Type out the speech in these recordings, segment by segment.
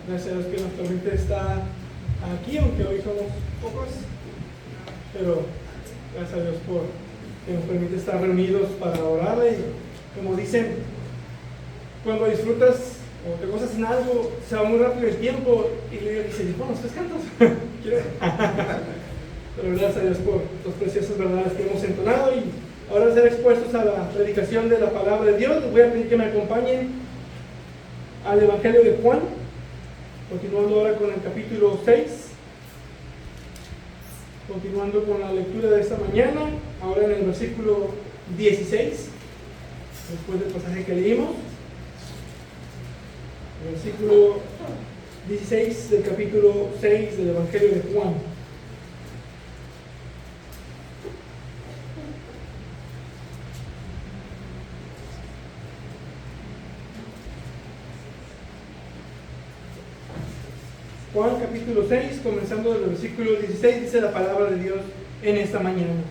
Gracias a Dios que nuestra gente está aquí, aunque hoy somos pocos, pero gracias a Dios por que nos permite estar reunidos para orar. Y como dicen, cuando disfrutas o te gozas en algo, se va muy rápido el tiempo y le dice, bueno, ¿ustedes cantan? Pero gracias a Dios por las preciosas verdades que hemos entonado, y ahora ser expuestos a la predicación de la palabra de Dios. Les voy a pedir que me acompañen al Evangelio de Juan, continuando ahora con el capítulo 6, continuando con la lectura de esta mañana, ahora en el versículo 16, después del pasaje que leímos. Versículo 16 del capítulo 6 del Evangelio de Juan. Juan capítulo 6, comenzando del versículo 16, dice la palabra de Dios en esta mañana.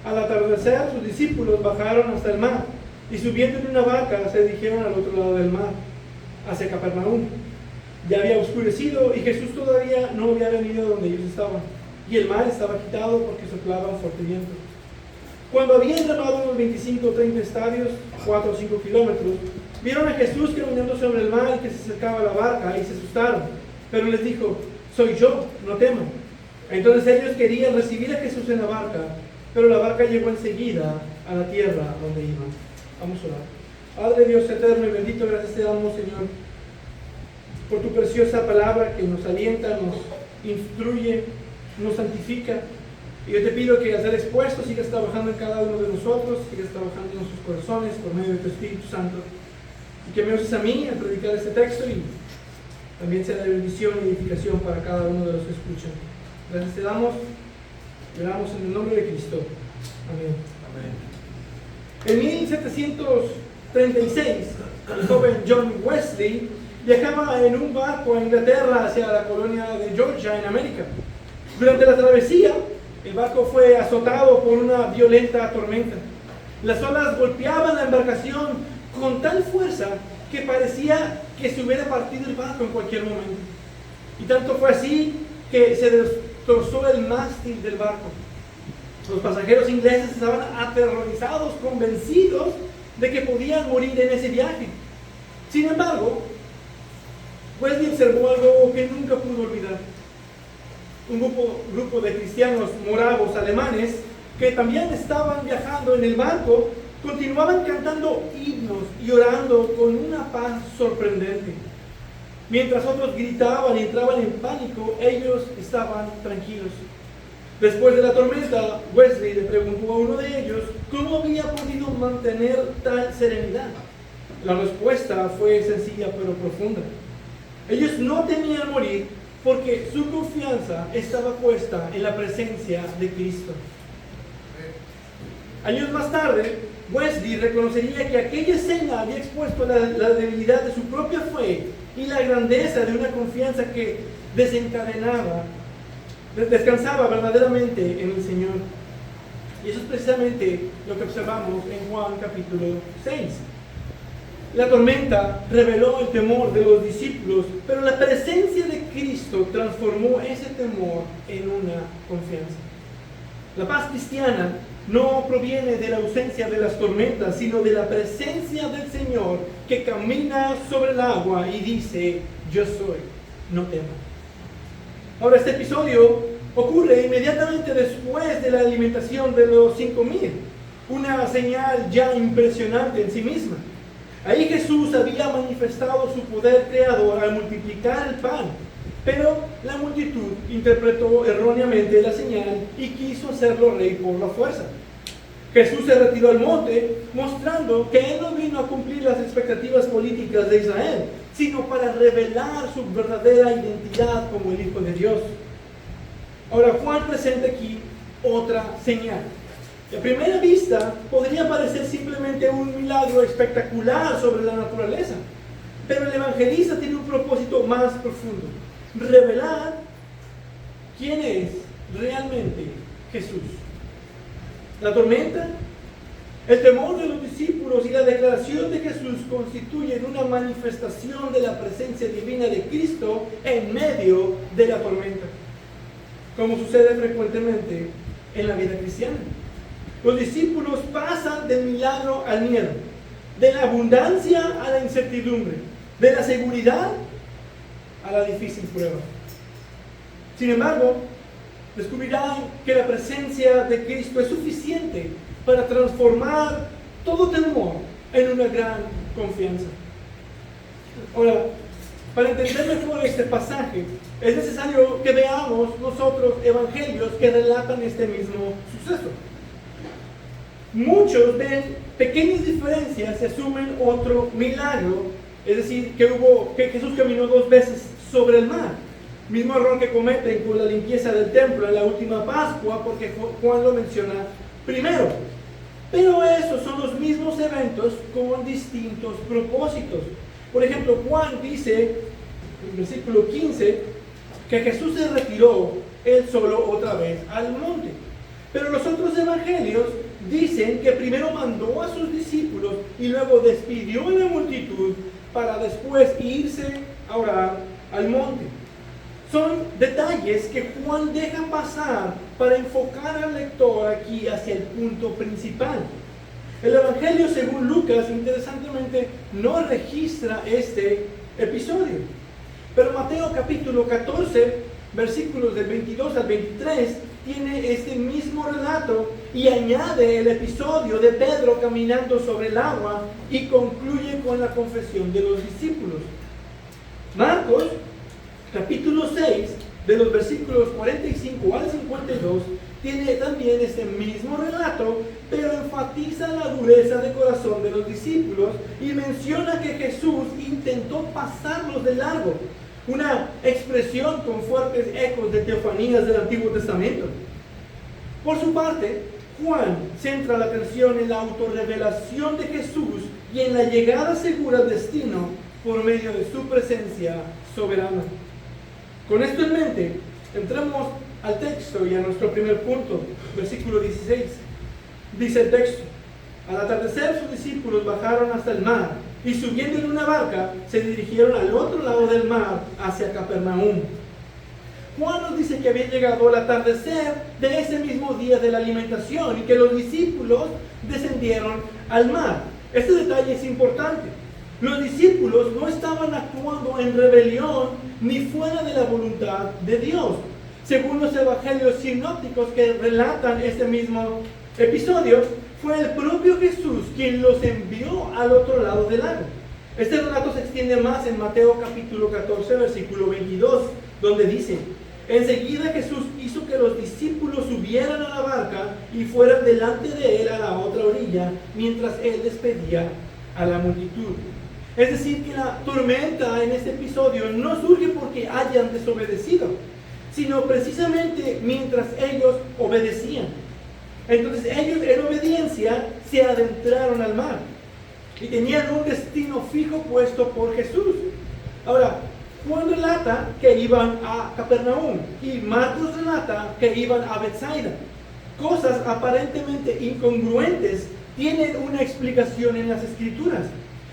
Al atardecer, sus discípulos bajaron hasta el mar y subiendo en una barca se dirigieron al otro lado del mar, hacia Capernaum. Ya había oscurecido y Jesús todavía no había venido donde ellos estaban, y el mar estaba quitado porque soplaba un fuerte viento. Cuando habían remado unos 25 o 30 estadios, 4 o 5 kilómetros, vieron a Jesús caminando sobre el mar y que se acercaba a la barca, y se asustaron. Pero les dijo, soy yo, no teman. Entonces ellos querían recibir a Jesús en la barca, pero la barca llegó enseguida a la tierra donde iban. Vamos a orar. Padre Dios eterno y bendito, gracias te damos, Señor, por tu preciosa palabra que nos alienta, nos instruye, nos santifica. Y yo te pido que al ser expuesto sigas trabajando en cada uno de nosotros, sigas trabajando en nuestros corazones por medio de tu Espíritu Santo, y que me uses a mí al predicar este texto, y también sea de bendición y edificación para cada uno de los que escuchan. Gracias te damos, y oramos en el nombre de Cristo. Amén. En 1736, el joven John Wesley viajaba en un barco a Inglaterra hacia la colonia de Georgia, en América. Durante la travesía, el barco fue azotado por una violenta tormenta. Las olas golpeaban la embarcación con tal fuerza que parecía que se hubiera partido el barco en cualquier momento. Y tanto fue así que se destrozó el mástil del barco. Los pasajeros ingleses estaban aterrorizados, convencidos de que podían morir en ese viaje. Sin embargo, Wesley observó algo que nunca pudo olvidar. Un grupo de cristianos moravos alemanes que también estaban viajando en el barco continuaban cantando himnos y orando con una paz sorprendente. Mientras otros gritaban y entraban en pánico, ellos estaban tranquilos. Después de la tormenta, Wesley le preguntó a uno de ellos cómo había podido mantener tal serenidad. La respuesta fue sencilla pero profunda. Ellos no temían morir porque su confianza estaba puesta en la presencia de Cristo. Años más tarde, Wesley reconocería que aquella escena había expuesto la debilidad de su propia fe y la grandeza de una confianza que descansaba verdaderamente en el Señor. Y eso es precisamente lo que observamos en Juan capítulo 6. La tormenta reveló el temor de los discípulos, pero la presencia de Cristo transformó ese temor en una confianza. La paz cristiana no proviene de la ausencia de las tormentas, sino de la presencia del Señor que camina sobre el agua y dice, yo soy, no temas. Ahora, este episodio ocurre inmediatamente después de la alimentación de los 5,000, una señal ya impresionante en sí misma. Ahí Jesús había manifestado su poder creador al multiplicar el pan, pero la multitud interpretó erróneamente la señal y quiso hacerlo rey por la fuerza. Jesús se retiró al monte, mostrando que Él no vino a cumplir las expectativas políticas de Israel, sino para revelar su verdadera identidad como el Hijo de Dios. Ahora, Juan presenta aquí otra señal. A primera vista, podría parecer simplemente un milagro espectacular sobre la naturaleza, pero el evangelista tiene un propósito más profundo: revelar quién es realmente Jesús. La tormenta El temor de los discípulos y la declaración de Jesús constituyen una manifestación de la presencia divina de Cristo en medio de la tormenta, como sucede frecuentemente en la vida cristiana. Los discípulos pasan del milagro al miedo, de la abundancia a la incertidumbre, de la seguridad a la difícil prueba. Sin embargo, descubrirán que la presencia de Cristo es suficiente para transformar todo temor en una gran confianza. Ahora, para entender mejor este pasaje, es necesario que veamos nosotros evangelios que relatan este mismo suceso. Muchos ven pequeñas diferencias y asumen otro milagro, es decir, que Jesús caminó 2 veces sobre el mar. Mismo error que cometen con la limpieza del templo en la última Pascua, porque Juan lo menciona primero. Pero esos son los mismos eventos con distintos propósitos. Por ejemplo, Juan dice, en el versículo 15, que Jesús se retiró él solo otra vez al monte. Pero los otros evangelios dicen que primero mandó a sus discípulos y luego despidió a la multitud para después irse a orar al monte. Son detalles que Juan deja pasar para enfocar al lector aquí hacia el punto principal. El Evangelio, según Lucas, interesantemente, no registra este episodio. Pero Mateo capítulo 14, versículos del 22 al 23, tiene este mismo relato y añade el episodio de Pedro caminando sobre el agua y concluye con la confesión de los discípulos. Marcos capítulo 6, de los versículos 45 al 52, tiene también este mismo relato, pero enfatiza la dureza de corazón de los discípulos y menciona que Jesús intentó pasarlos de largo, una expresión con fuertes ecos de teofanías del Antiguo Testamento. Por su parte, Juan centra la atención en la autorrevelación de Jesús y en la llegada segura al destino por medio de su presencia soberana. Con esto en mente, entremos al texto y a nuestro primer punto, versículo 16. Dice el texto: al atardecer sus discípulos bajaron hasta el mar y subiendo en una barca se dirigieron al otro lado del mar hacia Capernaum. Juan nos dice que había llegado el atardecer de ese mismo día de la alimentación y que los discípulos descendieron al mar. Este detalle es importante. Los discípulos no estaban actuando en rebelión ni fuera de la voluntad de Dios. Según los evangelios sinópticos que relatan este mismo episodio, fue el propio Jesús quien los envió al otro lado del lago. Este relato se extiende más en Mateo capítulo 14, versículo 22, donde dice: enseguida Jesús hizo que los discípulos subieran a la barca y fueran delante de él a la otra orilla, mientras él despedía a la multitud. Es decir, que la tormenta en este episodio no surge porque hayan desobedecido, sino precisamente mientras ellos obedecían. Entonces ellos en obediencia se adentraron al mar y tenían un destino fijo puesto por Jesús. Ahora, Juan relata que iban a Capernaum y Marcos relata que iban a Betsaida. Cosas aparentemente incongruentes tienen una explicación en las Escrituras.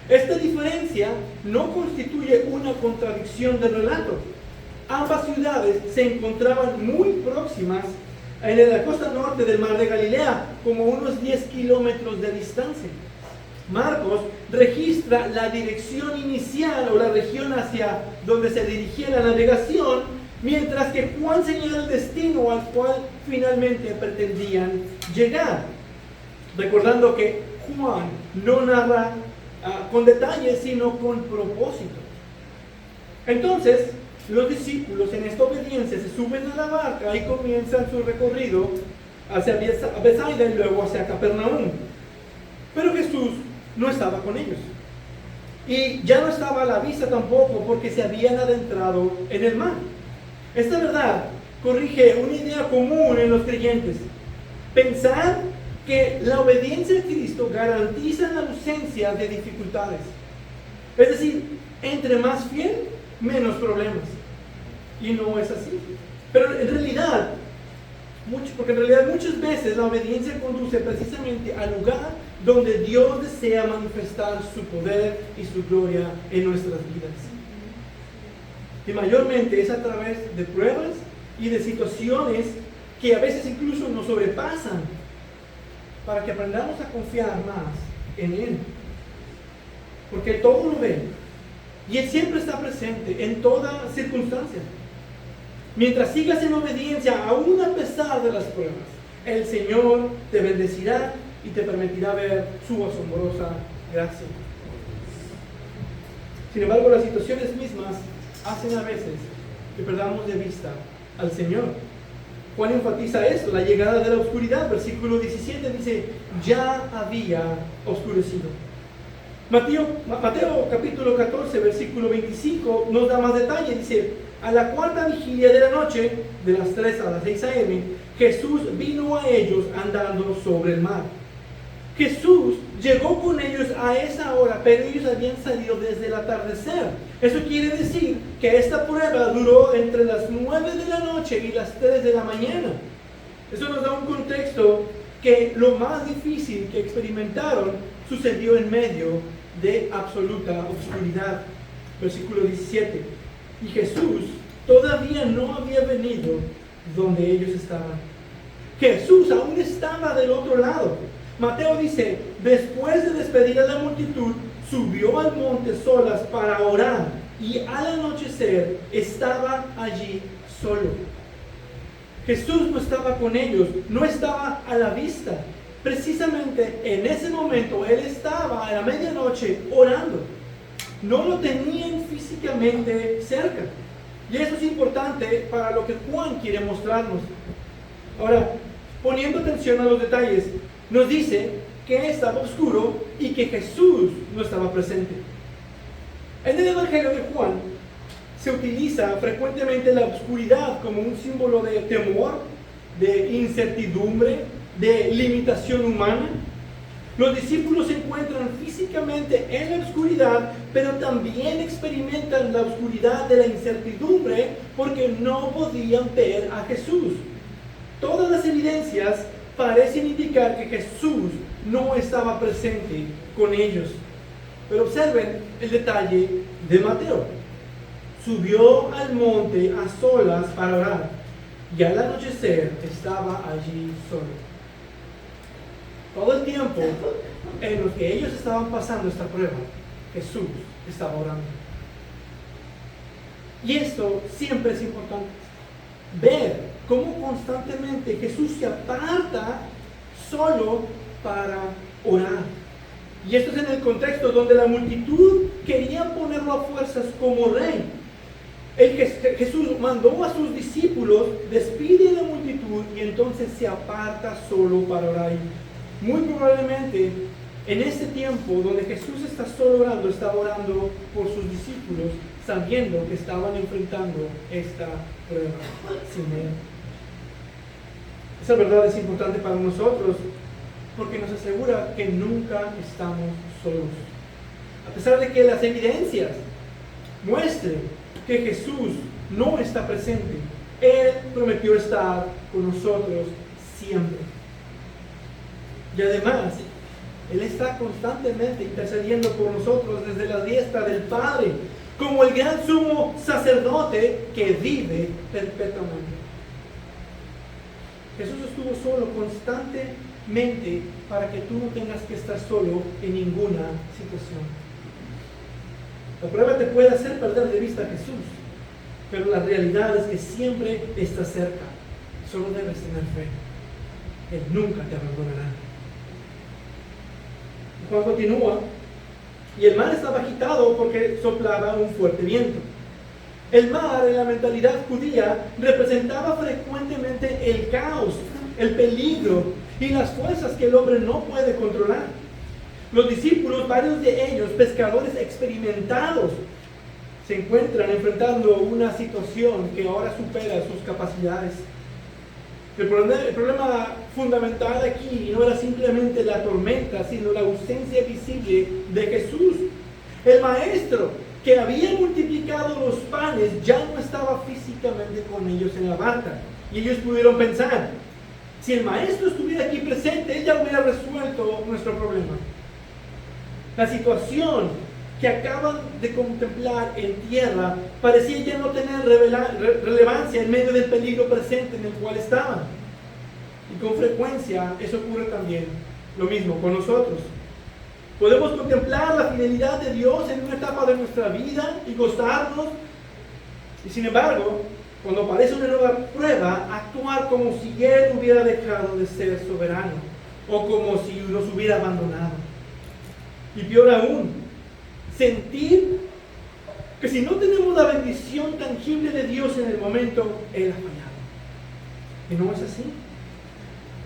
Esta diferencia no constituye una contradicción del relato. Ambas ciudades se encontraban muy próximas en la costa norte del mar de Galilea, como unos 10 kilómetros de distancia. Marcos registra la dirección inicial o la región hacia donde se dirigía la navegación, mientras que Juan señala el destino al cual finalmente pretendían llegar. Recordando que Juan no narra con detalles, sino con propósito. Entonces, los discípulos en esta obediencia se suben a la barca y comienzan su recorrido hacia Betsaida y luego hacia Capernaum. Pero Jesús no estaba con ellos. Y ya no estaba a la vista tampoco, porque se habían adentrado en el mar. Esta verdad corrige una idea común en los creyentes: pensar que la obediencia a Cristo garantiza la ausencia de dificultades. Es decir, entre más fiel, menos problemas. Y no es así. Pero en realidad muchas veces la obediencia conduce precisamente al lugar donde Dios desea manifestar su poder y su gloria en nuestras vidas. Y mayormente es a través de pruebas y de situaciones que a veces incluso nos sobrepasan, para que aprendamos a confiar más en Él. Porque Él todo lo ve y Él siempre está presente en toda circunstancia. Mientras sigas en obediencia, aún a pesar de las pruebas, el Señor te bendecirá y te permitirá ver su asombrosa gracia. Sin embargo, las situaciones mismas hacen a veces que perdamos de vista al Señor. Juan enfatiza esto, la llegada de la oscuridad. Versículo 17 dice, ya había oscurecido. Mateo capítulo 14, versículo 25 nos da más detalle. Dice, a la cuarta vigilia de la noche, de las 3 a las 6 a.m., Jesús vino a ellos andando sobre el mar. Jesús llegó con ellos a esa hora, pero ellos habían salido desde el atardecer. Eso quiere decir que esta prueba duró entre las 9 de la noche y las 3 de la mañana. Eso nos da un contexto que lo más difícil que experimentaron sucedió en medio de absoluta oscuridad. Versículo 17. Y Jesús todavía no había venido donde ellos estaban. Jesús aún estaba del otro lado. Mateo dice, después de despedir a la multitud, subió al monte solas para orar, y al anochecer estaba allí solo. Jesús no estaba con ellos, no estaba a la vista. Precisamente en ese momento Él estaba a la medianoche orando. No lo tenían físicamente cerca. Y eso es importante para lo que Juan quiere mostrarnos. Ahora, poniendo atención a los detalles, nos dice que estaba oscuro y que Jesús no estaba presente. En el Evangelio de Juan se utiliza frecuentemente la oscuridad como un símbolo de temor, de incertidumbre, de limitación humana. Los discípulos se encuentran físicamente en la oscuridad, pero también experimentan la oscuridad de la incertidumbre porque no podían ver a Jesús. Todas las evidencias parecen indicar que Jesús no estaba presente con ellos. Pero observen el detalle de Mateo. Subió al monte a solas para orar, y al anochecer estaba allí solo. Todo el tiempo en los que ellos estaban pasando esta prueba, Jesús estaba orando. Y esto siempre es importante. Ver cómo constantemente Jesús se aparta solo para orar. Y esto es en el contexto donde la multitud quería ponerlo a fuerzas como rey. Jesús mandó a sus discípulos, despide a la multitud y entonces se aparta solo para orar. Muy probablemente en este tiempo donde Jesús está solo orando, estaba orando por sus discípulos, sabiendo que estaban enfrentando esta prueba sin Él. Esa verdad es importante para nosotros porque nos asegura que nunca estamos solos. A pesar de que las evidencias muestren que Jesús no está presente, Él prometió estar con nosotros siempre. Y además, Él está constantemente intercediendo por nosotros desde la diestra del Padre, como el gran sumo sacerdote que vive perpetuamente. Jesús estuvo solo constantemente para que tú no tengas que estar solo en ninguna situación. La prueba te puede hacer perder de vista a Jesús, pero la realidad es que siempre está cerca. Solo debes tener fe. Él nunca te abandonará. Juan continúa, y el mar estaba agitado porque soplaba un fuerte viento. El mar en la mentalidad judía representaba frecuentemente el caos, el peligro y las fuerzas que el hombre no puede controlar. Los discípulos, varios de ellos pescadores experimentados, se encuentran enfrentando una situación que ahora supera sus capacidades. El problema fundamental aquí no era simplemente la tormenta, sino la ausencia visible de Jesús. El maestro que había multiplicado los panes ya no estaba físicamente con ellos en la barca. Y ellos pudieron pensar, Si el maestro estuviera aquí presente, él ya hubiera resuelto nuestro problema. La situación que acaban de contemplar en tierra parecía ya no tener relevancia en medio del peligro presente en el cual estaban. Y con frecuencia eso ocurre también lo mismo con nosotros. Podemos contemplar la fidelidad de Dios en una etapa de nuestra vida y gozarnos, y sin embargo, cuando aparece una nueva prueba, actuar como si Él hubiera dejado de ser soberano o como si nos hubiera abandonado. Y peor aún, sentir que si no tenemos la bendición tangible de Dios en el momento, Él ha fallado. Y no es así.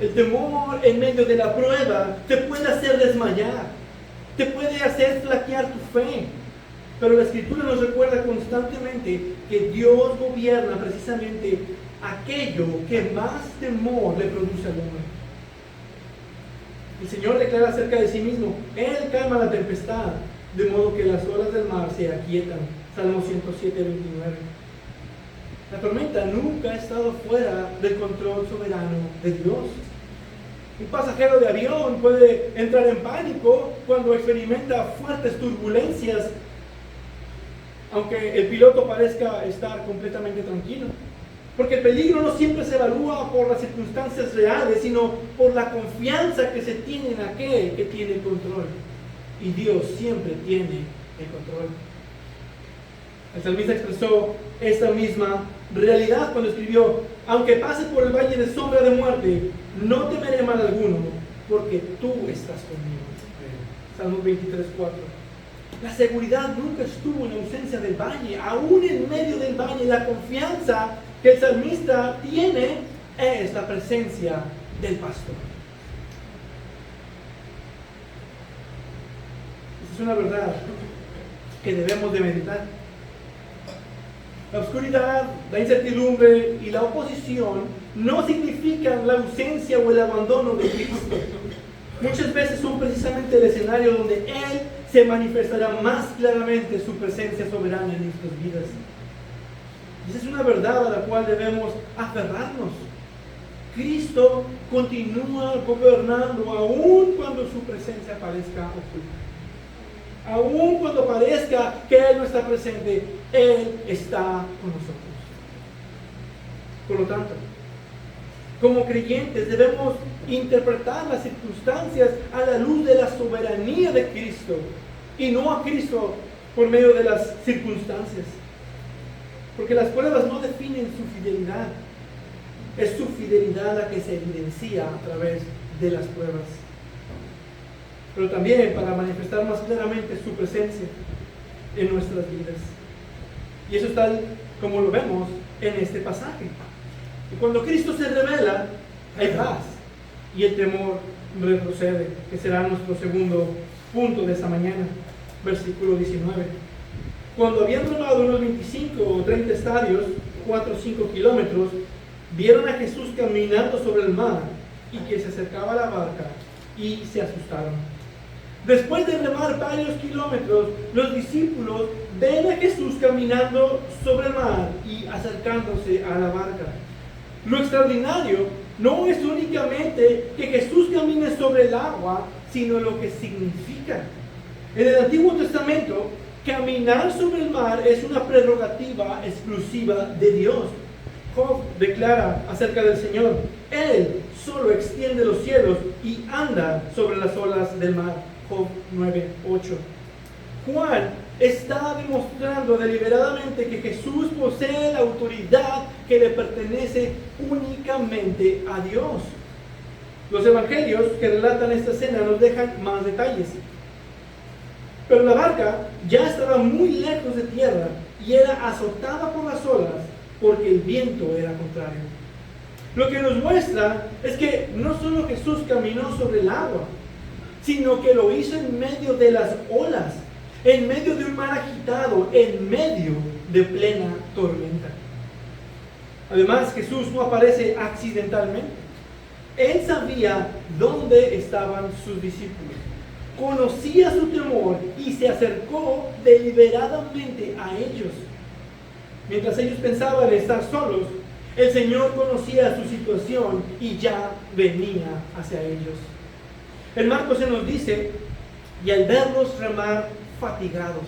El temor en medio de la prueba te puede hacer desmayar, te puede hacer flaquear tu fe. Pero la Escritura nos recuerda constantemente que Dios gobierna precisamente aquello que más temor le produce al hombre. El Señor declara acerca de sí mismo: Él calma la tempestad, de modo que las olas del mar se aquietan. Salmo 107, 29. La tormenta nunca ha estado fuera del control soberano de Dios. Un pasajero de avión puede entrar en pánico cuando experimenta fuertes turbulencias, aunque el piloto parezca estar completamente tranquilo. Porque el peligro no siempre se evalúa por las circunstancias reales, sino por la confianza que se tiene en aquel que tiene el control. Y Dios siempre tiene el control. El salmista expresó esta misma realidad cuando escribió: aunque pase por el valle de sombra de muerte, no temeré mal alguno, porque tú estás conmigo. Salmo 23, 4. La seguridad nunca estuvo en ausencia del valle. Aún en medio del valle, la confianza que el salmista tiene es la presencia del pastor. Esa es una verdad que debemos de meditar. La oscuridad, la incertidumbre y la oposición no significan la ausencia o el abandono de Cristo. Muchas veces son precisamente el escenario donde Él se manifestará más claramente su presencia soberana en nuestras vidas. Esa es una verdad a la cual debemos aferrarnos. Cristo continúa gobernando aun cuando su presencia parezca oculta. Aun cuando parezca que Él no está presente, Él está con nosotros. Por lo tanto, como creyentes debemos interpretar las circunstancias a la luz de la soberanía de Cristo y no a Cristo por medio de las circunstancias. Porque las pruebas no definen su fidelidad. Es su fidelidad la que se evidencia a través de las pruebas. Pero también para manifestar más claramente su presencia en nuestras vidas. Y eso es tal como lo vemos en este pasaje. Y cuando Cristo se revela, hay paz y el temor retrocede, que será nuestro segundo punto de esta mañana, versículo 19. Cuando habían remado unos 25 o 30 estadios, 4 o 5 kilómetros, vieron a Jesús caminando sobre el mar y que se acercaba a la barca y se asustaron. Después de remar varios kilómetros, los discípulos ven a Jesús caminando sobre el mar y acercándose a la barca. Lo extraordinario no es únicamente que Jesús camine sobre el agua, sino lo que significa. En el Antiguo Testamento, caminar sobre el mar es una prerrogativa exclusiva de Dios. Job declara acerca del Señor: Él solo extiende los cielos y anda sobre las olas del mar. Job 9:8. Juan está demostrando deliberadamente que Jesús posee la autoridad que le pertenece únicamente a Dios. Los evangelios que relatan esta escena nos dejan más detalles. Pero la barca ya estaba muy lejos de tierra y era azotada por las olas porque el viento era contrario. Lo que nos muestra es que no solo Jesús caminó sobre el agua, sino que lo hizo en medio de las olas, en medio de un mar agitado, en medio de plena tormenta. Además, Jesús no aparece accidentalmente. Él sabía dónde estaban sus discípulos, conocía su temor y se acercó deliberadamente a ellos. Mientras ellos pensaban estar solos, El Señor conocía su situación y ya venía hacia ellos. En Marcos se nos dice, y al verlos remar fatigados,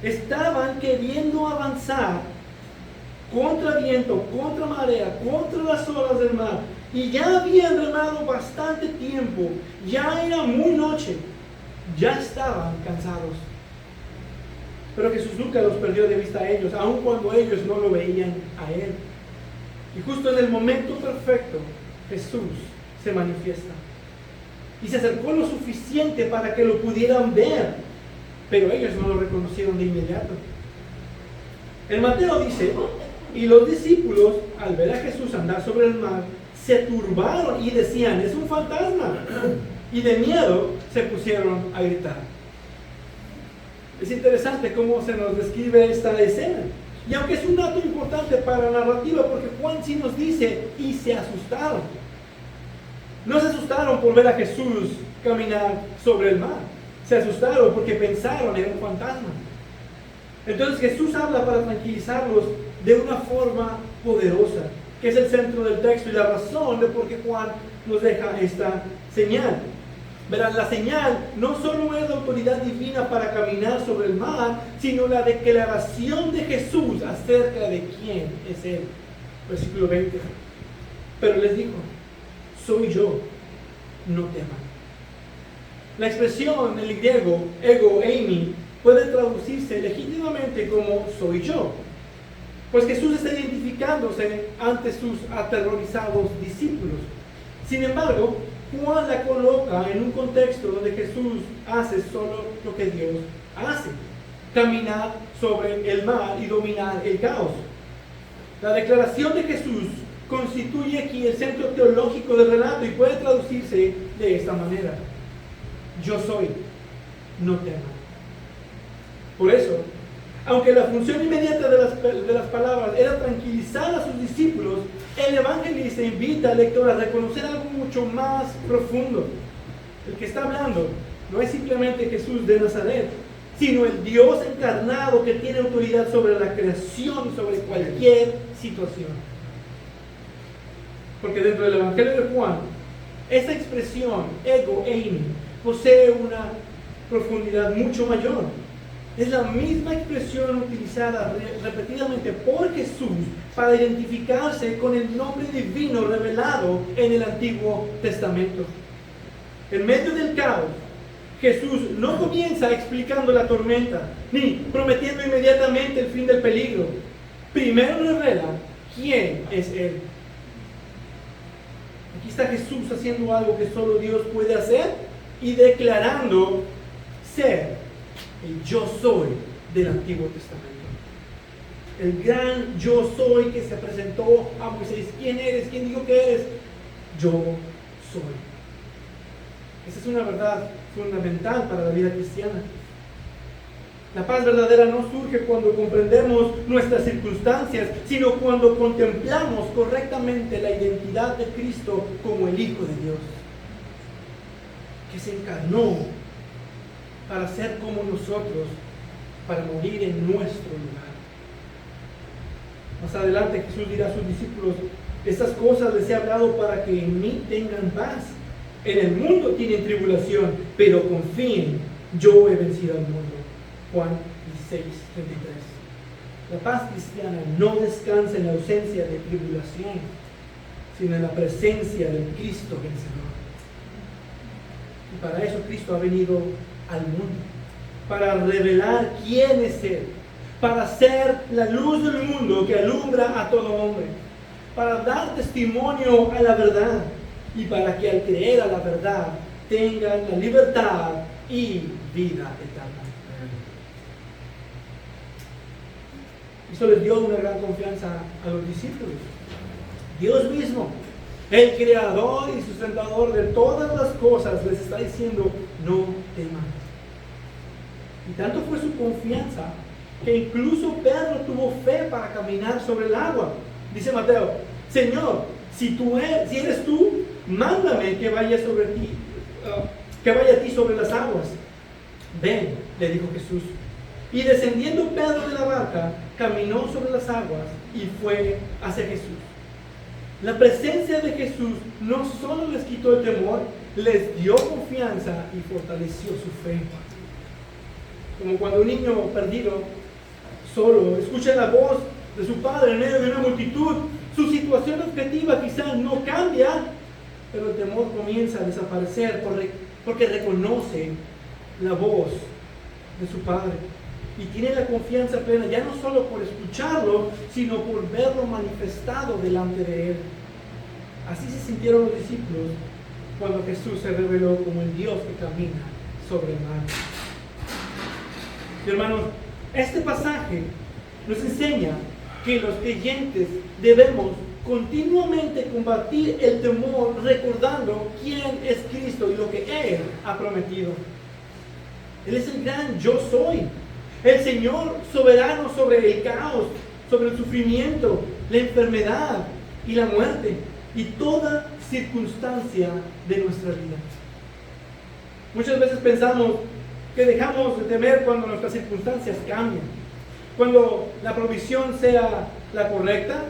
estaban queriendo avanzar contra viento, contra marea, contra las olas del mar, y ya habían remado bastante tiempo, ya era muy noche, ya estaban cansados. Pero Jesús nunca los perdió de vista a ellos, aun cuando ellos no lo veían a Él. Y justo en el momento perfecto, Jesús se manifiesta. Y se acercó lo suficiente para que lo pudieran ver, pero ellos no lo reconocieron de inmediato. El Mateo dice, y los discípulos, al ver a Jesús andar sobre el mar, se turbaron y decían, es un fantasma. Y de miedo se pusieron a gritar. Es interesante cómo se nos describe esta escena. Y aunque es un dato importante para la narrativa, porque Juan sí nos dice, y se asustaron. No se asustaron por ver a Jesús caminar sobre el mar. Se asustaron porque pensaron en un fantasma. Entonces Jesús habla para tranquilizarlos de una forma poderosa, que es el centro del texto y la razón de por qué Juan nos deja esta señal. Verán, la señal no solo es la autoridad divina para caminar sobre el mar, sino la declaración de Jesús acerca de quién es Él. Versículo 20. Pero les dijo, soy yo, no teman. La expresión en el griego, ego eimi, puede traducirse legítimamente como soy yo, pues Jesús está identificándose ante sus aterrorizados discípulos. Sin embargo, Juan la coloca en un contexto donde Jesús hace solo lo que Dios hace: caminar sobre el mar y dominar el caos. La declaración de Jesús constituye aquí el centro teológico del relato y puede traducirse de esta manera: yo soy, no teman. Por eso, aunque la función inmediata de las palabras era tranquilizar a sus discípulos, el evangelista invita al lector a reconocer algo mucho más profundo. El que está hablando no es simplemente Jesús de Nazaret, sino el Dios encarnado que tiene autoridad sobre la creación, sobre cualquier situación. Porque dentro del Evangelio de Juan, esa expresión, ego eimi, posee una profundidad mucho mayor. Es la misma expresión utilizada repetidamente por Jesús para identificarse con el nombre divino revelado en el Antiguo Testamento. En medio del caos, Jesús no comienza explicando la tormenta, ni prometiendo inmediatamente el fin del peligro. Primero revela quién es Él. Aquí está Jesús haciendo algo que solo Dios puede hacer y declarando ser el yo soy del Antiguo Testamento. El gran yo soy que se presentó a Moisés. ¿Quién eres? ¿Quién dijo que eres? Yo soy. Esa es una verdad fundamental para la vida cristiana. La paz verdadera no surge cuando comprendemos nuestras circunstancias, sino cuando contemplamos correctamente la identidad de Cristo como el Hijo de Dios, que se encarnó para ser como nosotros, para morir en nuestro lugar. Más adelante Jesús dirá a sus discípulos: estas cosas les he hablado para que en mí tengan paz. En el mundo tienen tribulación, pero confíen, yo he vencido al mundo. Juan 16:33. La paz cristiana no descansa en la ausencia de tribulación, sino en la presencia del Cristo vencedor. Y para eso Cristo ha venido al mundo, para revelar quién es Él, para ser la luz del mundo que alumbra a todo hombre, para dar testimonio a la verdad y para que al creer a la verdad tengan la libertad y vida eterna. Eso les dio una gran confianza a los discípulos. Dios mismo, el creador y sustentador de todas las cosas, les está diciendo: no teman. Y tanto fue su confianza que incluso Pedro tuvo fe para caminar sobre el agua. Dice Mateo: Señor, si eres tú, mándame que vaya sobre ti, que vaya a ti sobre las aguas. Ven, le dijo Jesús. Y descendiendo Pedro de la barca, caminó sobre las aguas y fue hacia Jesús. La presencia de Jesús no solo les quitó el temor, les dio confianza y fortaleció su fe. Como cuando un niño perdido, solo, escucha la voz de su padre en medio de una multitud, su situación objetiva quizás no cambia, pero el temor comienza a desaparecer porque reconoce la voz de su padre y tiene la confianza plena, ya no solo por escucharlo, sino por verlo manifestado delante de él. Así se sintieron los discípulos cuando Jesús se reveló como el Dios que camina sobre el mar. Y hermanos, este pasaje nos enseña que los creyentes debemos continuamente combatir el temor recordando quién es Cristo y lo que Él ha prometido. Él es el gran yo soy, el Señor soberano sobre el caos, sobre el sufrimiento, la enfermedad y la muerte y toda circunstancia de nuestra vida. Muchas veces pensamos que dejamos de temer cuando nuestras circunstancias cambian, cuando la provisión sea la correcta,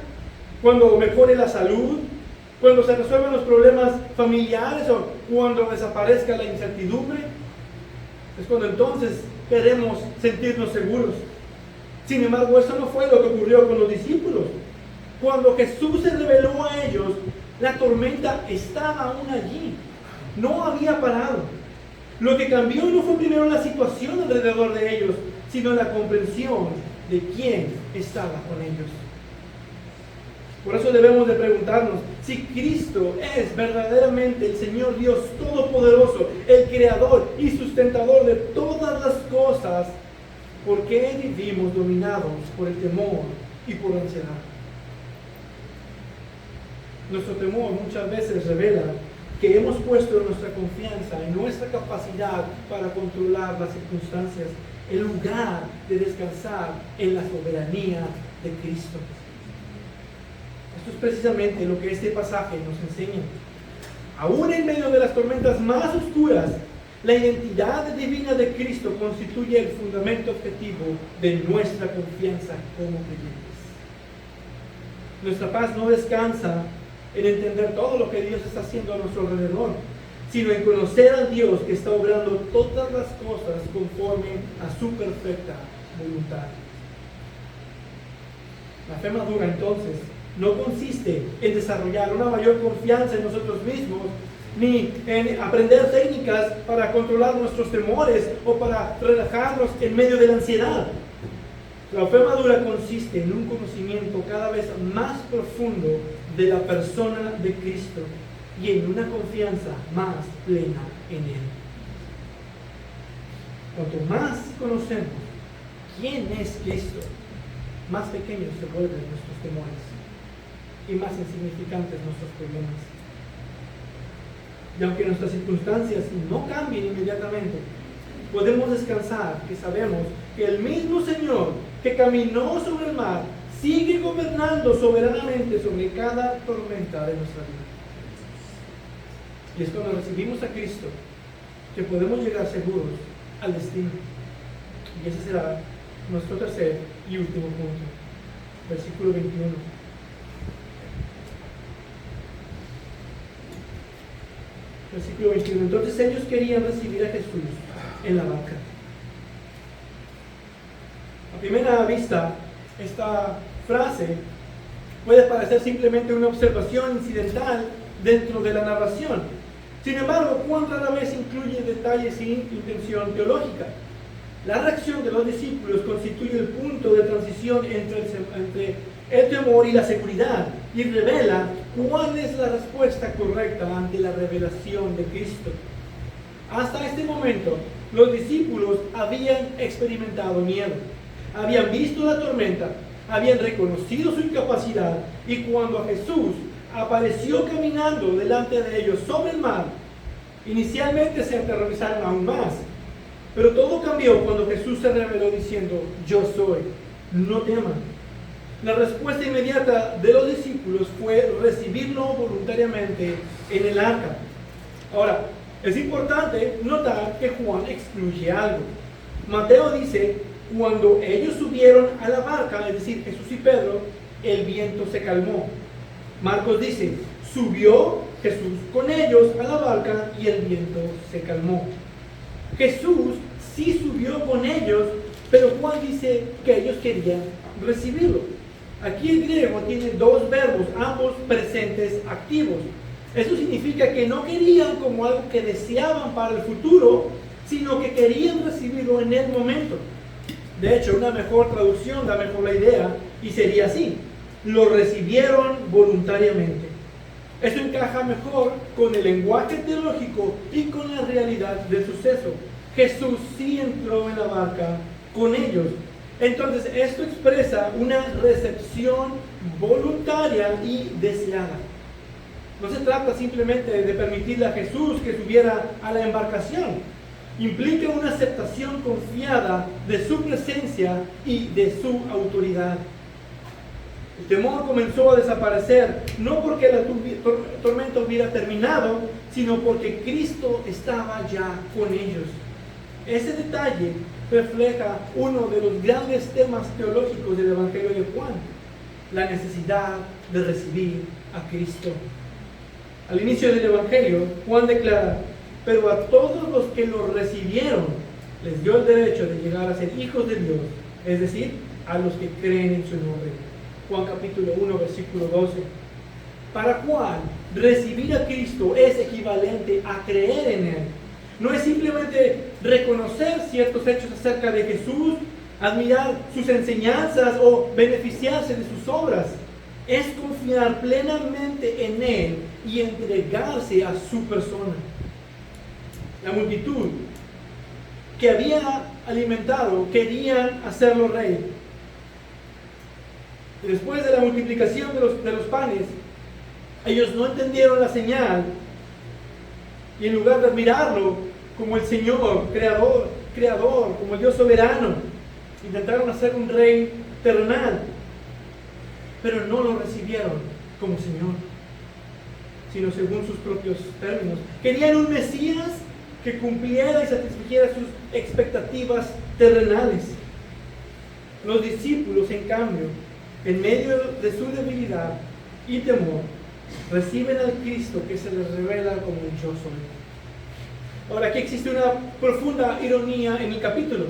cuando mejore la salud, cuando se resuelvan los problemas familiares o cuando desaparezca la incertidumbre. Es cuando entonces queremos sentirnos seguros. Sin embargo, eso no fue lo que ocurrió con los discípulos. Cuando Jesús se reveló a ellos, la tormenta estaba aún allí, no había parado. Lo que cambió no fue primero la situación alrededor de ellos, sino la comprensión de quién estaba con ellos. Por eso debemos de preguntarnos si Cristo es verdaderamente el Señor Dios Todopoderoso, el Creador y sustentador de todas las cosas. ¿Por qué vivimos dominados por el temor y por la ansiedad? Nuestro temor muchas veces revela que hemos puesto nuestra confianza en nuestra capacidad para controlar las circunstancias, en lugar de descansar en la soberanía de Cristo. Esto es precisamente lo que este pasaje nos enseña. Aún en medio de las tormentas más oscuras, la identidad divina de Cristo constituye el fundamento objetivo de nuestra confianza como creyentes. Nuestra paz no descansa en entender todo lo que Dios está haciendo a nuestro alrededor, sino en conocer al Dios que está obrando todas las cosas conforme a su perfecta voluntad. La fe madura, entonces, no consiste en desarrollar una mayor confianza en nosotros mismos, ni en aprender técnicas para controlar nuestros temores o para relajarnos en medio de la ansiedad. La fe madura consiste en un conocimiento cada vez más profundo de la persona de Cristo y en una confianza más plena en Él. Cuanto más conocemos quién es Cristo, más pequeños se vuelven nuestros temores y más insignificantes nuestros problemas. Y aunque nuestras circunstancias no cambien inmediatamente, podemos descansar que sabemos que el mismo Señor que caminó sobre el mar sigue gobernando soberanamente sobre cada tormenta de nuestra vida. Y es cuando recibimos a Cristo que podemos llegar seguros al destino. Y ese será nuestro tercer y último punto. Versículo 21. Versículo 21. Entonces ellos querían recibir a Jesús en la barca. A primera vista, esta frase puede parecer simplemente una observación incidental dentro de la narración. Sin embargo, ¿cuán rara vez incluye detalles sin intención teológica? La reacción de los discípulos constituye el punto de transición entre el temor y la seguridad y revela cuál es la respuesta correcta ante la revelación de Cristo. Hasta este momento, los discípulos habían experimentado miedo, habían visto la tormenta, habían reconocido su incapacidad y cuando Jesús apareció caminando delante de ellos sobre el mar, inicialmente se aterrorizaron aún más. Pero todo cambió cuando Jesús se reveló diciendo: yo soy, no teman. La respuesta inmediata de los discípulos fue recibirlo voluntariamente en el arca. Ahora, es importante notar que Juan excluye algo. Mateo dice cuando ellos subieron a la barca, es decir, Jesús y Pedro, el viento se calmó. Marcos dice, subió Jesús con ellos a la barca y el viento se calmó. Jesús sí subió con ellos, pero Juan dice que ellos querían recibirlo. Aquí el griego tiene dos verbos, ambos presentes activos. Eso significa que no querían como algo que deseaban para el futuro, sino que querían recibirlo en el momento. De hecho, una mejor traducción da mejor la idea y sería así: lo recibieron voluntariamente. Eso encaja mejor con el lenguaje teológico y con la realidad del suceso. Jesús sí entró en la barca con ellos. Entonces, esto expresa una recepción voluntaria y deseada. No se trata simplemente de permitirle a Jesús que subiera a la embarcación. Implica una aceptación confiada de su presencia y de su autoridad. El temor comenzó a desaparecer, no porque la tormenta hubiera terminado, sino porque Cristo estaba ya con ellos. Ese detalle refleja uno de los grandes temas teológicos del Evangelio de Juan: la necesidad de recibir a Cristo. Al inicio del Evangelio, Juan declara: pero a todos los que lo recibieron, les dio el derecho de llegar a ser hijos de Dios, es decir, a los que creen en su nombre. Juan capítulo 1, versículo 12. Para Juan, recibir a Cristo es equivalente a creer en Él. No es simplemente reconocer ciertos hechos acerca de Jesús, admirar sus enseñanzas o beneficiarse de sus obras. Es confiar plenamente en Él y entregarse a su persona. La multitud que había alimentado querían hacerlo rey. Y después de la multiplicación de los panes, ellos no entendieron la señal y en lugar de admirarlo como el Señor, creador, como el Dios soberano, intentaron hacer un rey terrenal, pero no lo recibieron como Señor, sino según sus propios términos. Querían un Mesías que cumpliera y satisficiera sus expectativas terrenales. Los discípulos, en cambio, en medio de su debilidad y temor, reciben al Cristo que se les revela como el yo soy. Ahora, aquí existe una profunda ironía en el capítulo.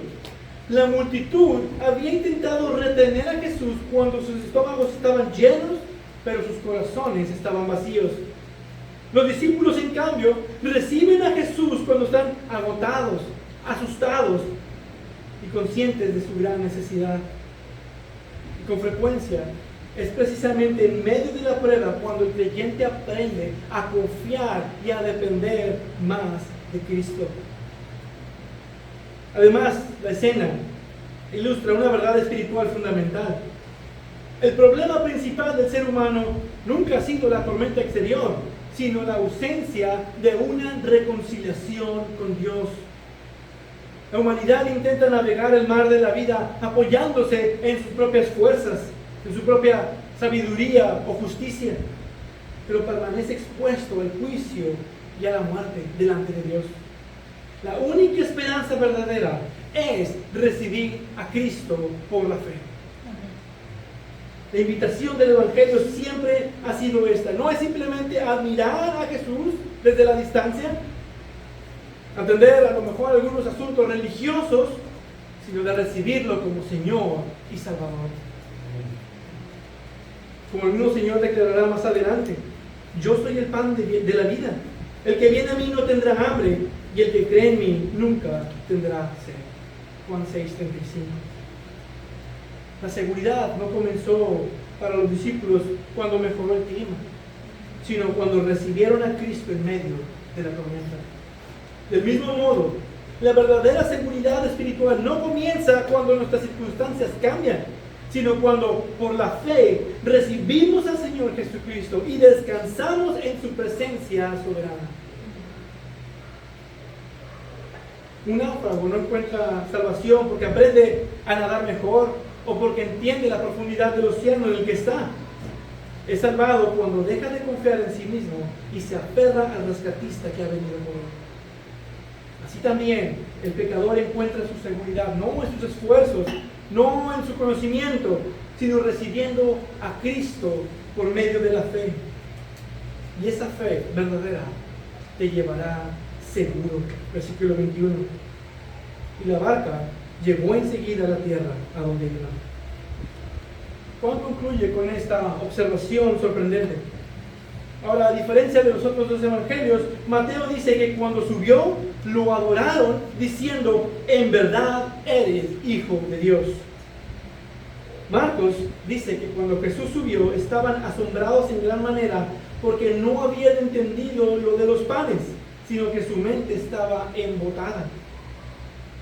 La multitud había intentado retener a Jesús cuando sus estómagos estaban llenos, pero sus corazones estaban vacíos. Los discípulos, en cambio, reciben a Jesús cuando están agotados, asustados y conscientes de su gran necesidad. Y con frecuencia es precisamente en medio de la prueba cuando el creyente aprende a confiar y a depender más de Cristo. Además, la escena ilustra una verdad espiritual fundamental. El problema principal del ser humano nunca ha sido la tormenta exterior, sino la ausencia de una reconciliación con Dios. La humanidad intenta navegar el mar de la vida apoyándose en sus propias fuerzas, en su propia sabiduría o justicia, pero permanece expuesto al juicio y a la muerte delante de Dios. La única esperanza verdadera es recibir a Cristo por la fe. La invitación del Evangelio siempre ha sido esta. No es simplemente admirar a Jesús desde la distancia, atender a lo mejor algunos asuntos religiosos, sino de recibirlo como Señor y Salvador. Como el mismo Señor declarará más adelante: yo soy el pan de la vida. El que viene a mí no tendrá hambre, y el que cree en mí nunca tendrá sed. Juan 6:35. La seguridad no comenzó para los discípulos cuando mejoró el clima, sino cuando recibieron a Cristo en medio de la tormenta. Del mismo modo, la verdadera seguridad espiritual no comienza cuando nuestras circunstancias cambian, sino cuando por la fe recibimos al Señor Jesucristo y descansamos en su presencia soberana. Un náufrago no encuentra salvación porque aprende a nadar mejor o porque entiende la profundidad del océano en el que está. Es salvado cuando deja de confiar en sí mismo y se aferra al rescatista que ha venido por él. Así también el pecador encuentra su seguridad, no en sus esfuerzos, no en su conocimiento, sino recibiendo a Cristo por medio de la fe. Y esa fe verdadera te llevará seguro. Versículo 21. Y la barca llegó enseguida a la tierra a donde iba. Juan concluye con esta observación sorprendente. Ahora, a diferencia de los otros dos evangelios, Mateo dice que cuando subió, lo adoraron diciendo: en verdad eres Hijo de Dios. Marcos dice que cuando Jesús subió, estaban asombrados en gran manera porque no habían entendido lo de los panes, sino que su mente estaba embotada.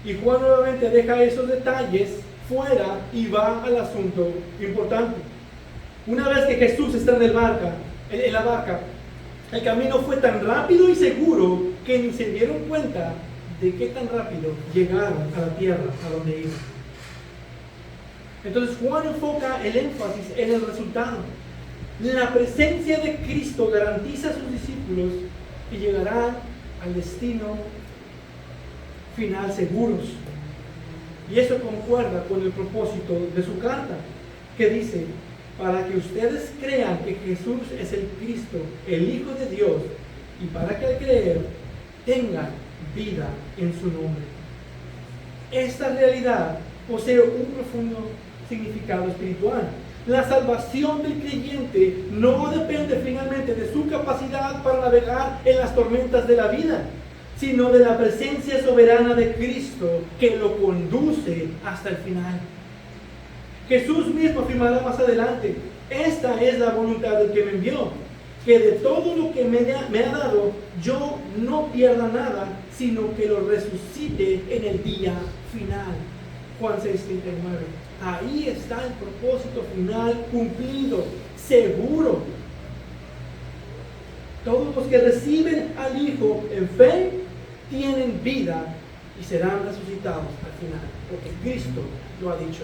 Y Juan nuevamente deja esos detalles fuera y va al asunto importante. Una vez que Jesús está en la barca, el camino fue tan rápido y seguro que ni se dieron cuenta de qué tan rápido llegaron a la tierra a donde iban. Entonces Juan enfoca el énfasis en el resultado. La presencia de Cristo garantiza a sus discípulos que llegarán al destino final seguros. Y eso concuerda con el propósito de su carta, que dice: para que ustedes crean que Jesús es el Cristo, el Hijo de Dios, y para que al creer tengan vida en su nombre. Esta realidad posee un profundo significado espiritual. La salvación del creyente no depende finalmente de su capacidad para navegar en las tormentas de la vida, sino de la presencia soberana de Cristo que lo conduce hasta el final. Jesús mismo afirmará más adelante: esta es la voluntad del que me envió, que de todo lo que me ha dado, yo no pierda nada, sino que lo resucite en el día final. Juan 6:39. Ahí está el propósito final cumplido, seguro. Todos los que reciben al Hijo en fe tienen vida y serán resucitados al final, porque Cristo lo ha dicho.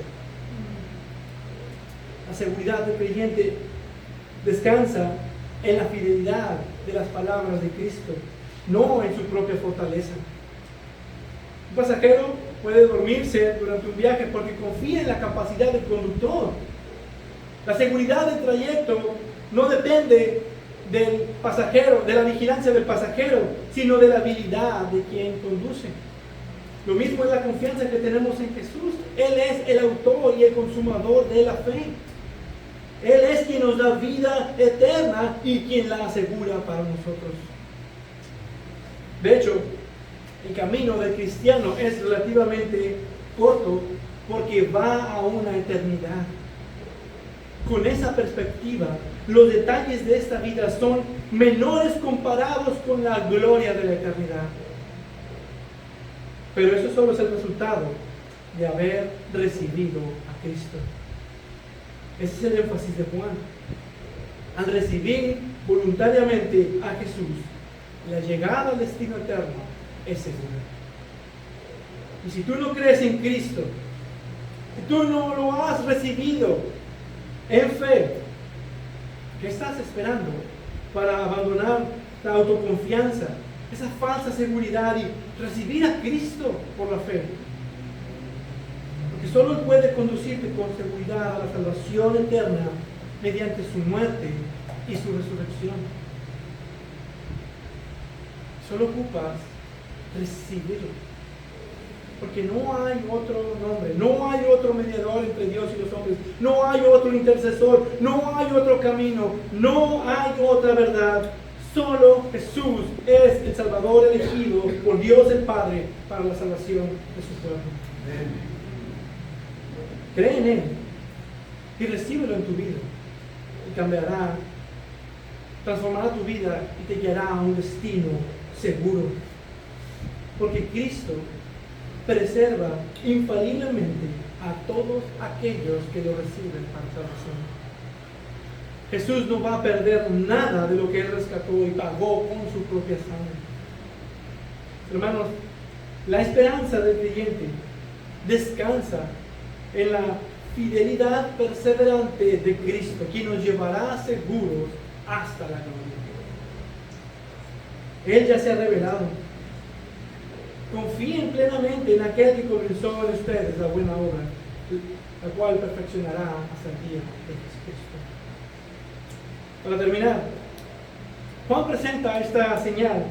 La seguridad del creyente descansa en la fidelidad de las palabras de Cristo, no en su propia fortaleza. Un pasajero puede dormirse durante un viaje porque confía en la capacidad del conductor. La seguridad del trayecto no depende del pasajero, de la vigilancia del pasajero, sino de la habilidad de quien conduce. Lo mismo es la confianza que tenemos en Jesús. Él es el autor y el consumador de la fe. Él es quien nos da vida eterna y quien la asegura para nosotros. De hecho, el camino del cristiano es relativamente corto porque va a una eternidad. Con esa perspectiva, los detalles de esta vida son menores comparados con la gloria de la eternidad. Pero eso solo es el resultado de haber recibido a Cristo. Ese es el énfasis de Juan. Al recibir voluntariamente a Jesús, la llegada al destino eterno es segura. Y si tú no crees en Cristo, si tú no lo has recibido en fe, ¿qué estás esperando para abandonar la autoconfianza, esa falsa seguridad y recibir a Cristo por la fe? Porque solo Él puede conducirte con seguridad a la salvación eterna mediante su muerte y su resurrección. Solo ocupas recibirlo, porque no hay otro nombre, no hay otro mediador entre Dios y los hombres, no hay otro intercesor, no hay otro camino, no hay otra verdad. Solo Jesús es el Salvador elegido por Dios el Padre para la salvación de su pueblo. Cree en Él y recíbelo en tu vida y cambiará, transformará tu vida y te guiará a un destino seguro. Porque Cristo preserva infaliblemente a todos aquellos que lo reciben para salvación. Jesús no va a perder nada de lo que Él rescató y pagó con su propia sangre. Hermanos, la esperanza del creyente descansa en la fidelidad perseverante de Cristo, quien nos llevará seguros hasta la gloria. Él ya se ha revelado. confíen plenamente en aquel que comenzó en ustedes la buena obra, la cual perfeccionará hasta el día de Jesucristo. Para terminar, Juan presenta esta señal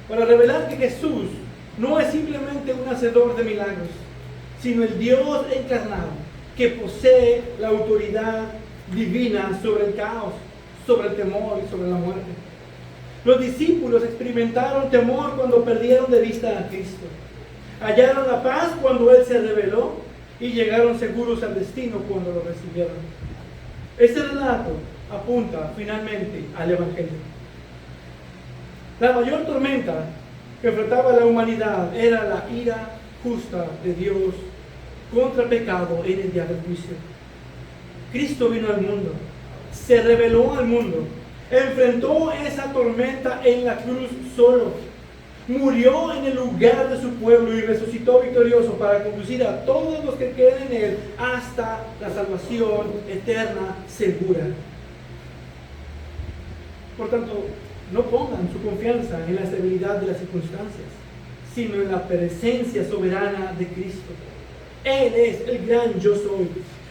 para revelar que Jesús no es simplemente un hacedor de milagros, sino el Dios encarnado que posee la autoridad divina sobre el caos, sobre el temor y sobre la muerte. Los discípulos experimentaron temor cuando perdieron de vista a Cristo. Hallaron la paz cuando Él se reveló y llegaron seguros al destino cuando lo recibieron. Este relato apunta finalmente al Evangelio. La mayor tormenta que enfrentaba la humanidad era la ira justa de Dios contra el pecado en el día del juicio. Cristo vino al mundo, se reveló al mundo, enfrentó esa tormenta en la cruz solo, murió en el lugar de su pueblo y resucitó victorioso para conducir a todos los que queden en Él hasta la salvación eterna segura. Por tanto, no pongan su confianza en la estabilidad de las circunstancias, sino en la presencia soberana de Cristo. Él es el gran yo soy,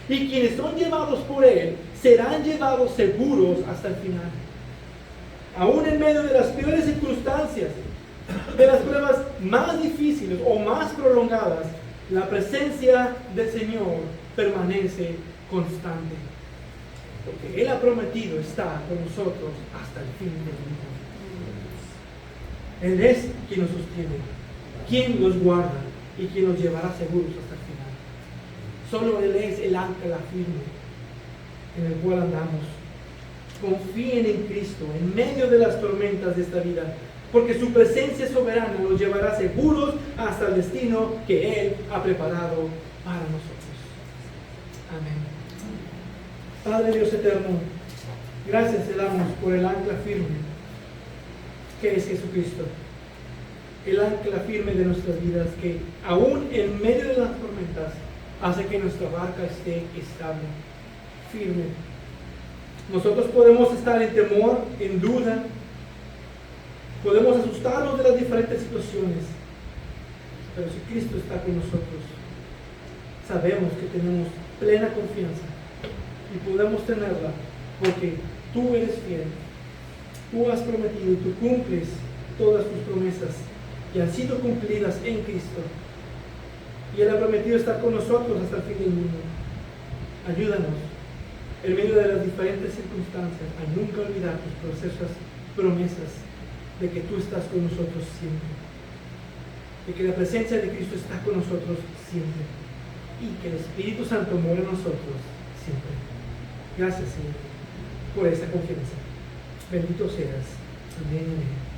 y quienes son llevados por Él serán llevados seguros hasta el final. Aún en medio de las peores circunstancias, de las pruebas más difíciles o más prolongadas, la presencia del Señor permanece constante, porque Él ha prometido estar con nosotros hasta el fin del mundo. Él es quien nos sostiene, quien nos guarda y quien nos llevará seguros hasta el final. Solo Él es el ancla firme en el cual andamos. Confíen en Cristo en medio de las tormentas de esta vida, porque su presencia soberana los llevará seguros hasta el destino que Él ha preparado para nosotros. Amén. Padre Dios eterno, gracias te damos por el ancla firme que es Jesucristo, el ancla firme de nuestras vidas, que aún en medio de las tormentas hace que nuestra barca esté estable, firme. Nosotros podemos estar en temor, en duda, podemos asustarnos de las diferentes situaciones, pero si Cristo está con nosotros, sabemos que tenemos plena confianza y podemos tenerla porque tú eres fiel. Tú has prometido y tú cumples todas tus promesas y han sido cumplidas en Cristo. Y Él ha prometido estar con nosotros hasta el fin del mundo. Ayúdanos, en medio de las diferentes circunstancias, a nunca olvidar tus promesas de que tú estás con nosotros siempre. De que la presencia de Cristo está con nosotros siempre. Y que el Espíritu Santo mora en nosotros siempre. Gracias, Señor, por esta confianza. Bendito seas. Amén.